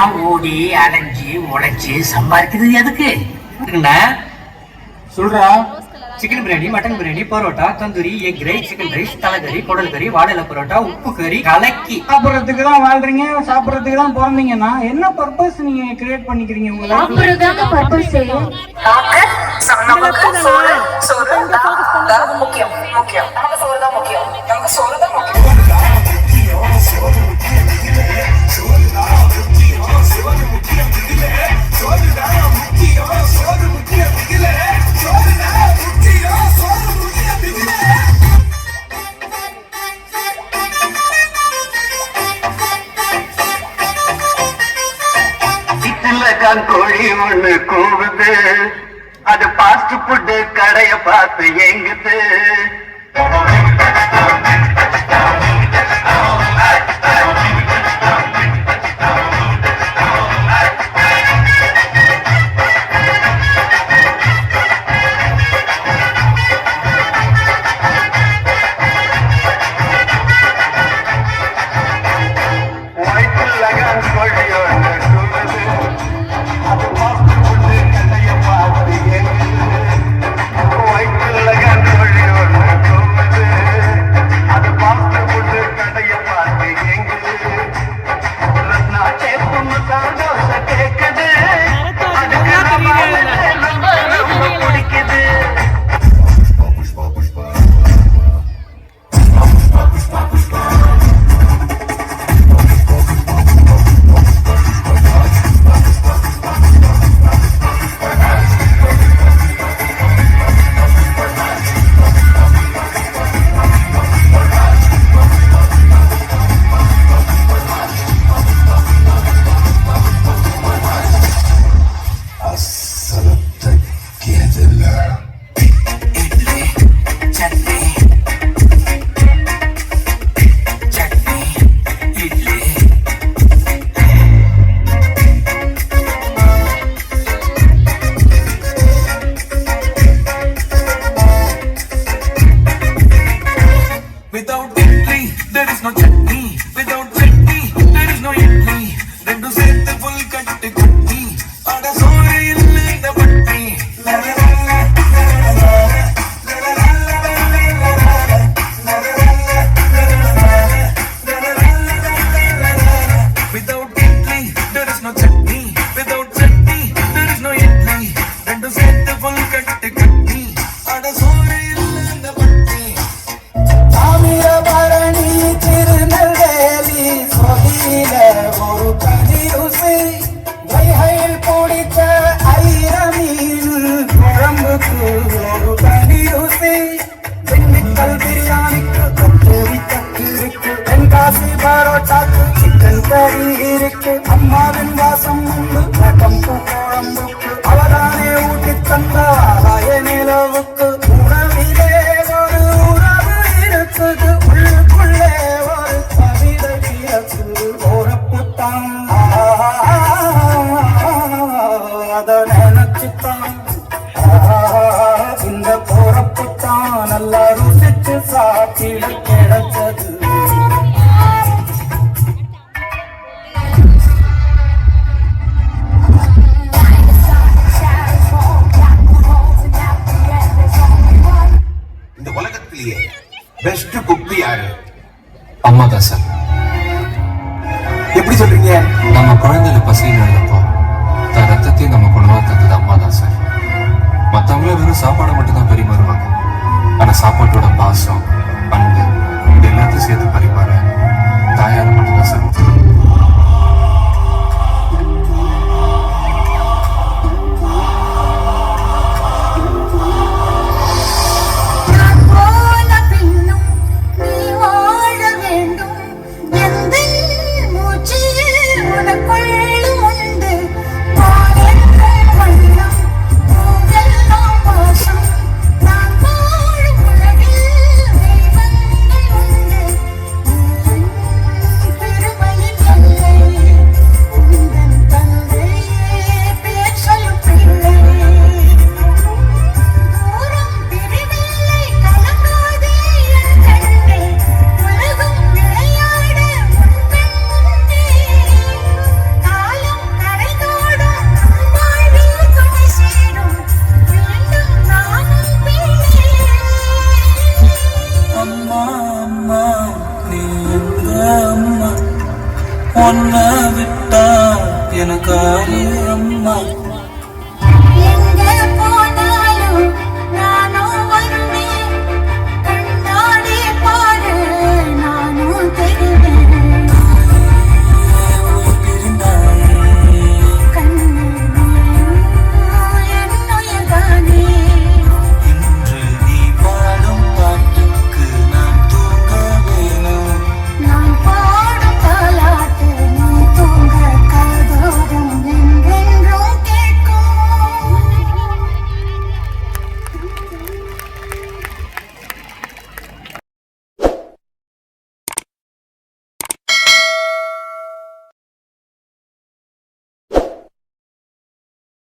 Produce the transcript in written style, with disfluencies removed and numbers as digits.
எல்லாம் ஓடி அலைஞ்சி உழைச்சி சம்பாதிக்கிறது எதுக்கு சொல்றா? Chicken biryani, mutton biryani, parotta, tandoori, egg rice, chicken rice, தலைக்கறி, குடல் கறி, வாடலை பரோட்டா, உப்பு கறி, கலக்கி சாப்பிட்றதுக்கு தான் வாழ்றீங்க, சாப்பிட்றதுக்கு தான் பிறந்தீங்கன்னா என்ன பர்பஸ் நீங்க கிரியேட் பண்ணிக்கிறீங்க? உங்க கோழி ஒண்ணு கூவுது, அது பாஸ்ட் ஃபுட் கடைய பார்த்து எங்குது. சிக்கன் கறி இருக்கு, அம்மாவின் வாசம் உண்டு, குழம்புக்கு அவதானே ஊட்டி தந்த ஆதாய நிலவுக்கு. உணவிலே ஒரு உறவு இருக்குது, உள்ளுக்குள்ளே ஒரு கவிதை பிறக்குது. போறப்புத்தான் அத நினைச்சுத்தான் இந்த போறப்புத்தான் நல்லா ருசிச்சு சாப்பிட கிடைச்சது. பெஸ்ட் குக்கு யாரு? அம்மா தான் சார். எப்படி சொல்றீங்க? நம்ம குழந்தைல பசியில் இருந்தப்போ தான் ரத்தத்தையும் நம்ம குழந்தை தந்தது அம்மா தான் சார். மற்றவங்கள வெறும் சாப்பாடை மட்டும் தான் பரிமாறுவாங்க, ஆனா சாப்பாட்டோட பாசம், அன்பு இது எல்லாத்தையும் சேர்த்து பரிமாற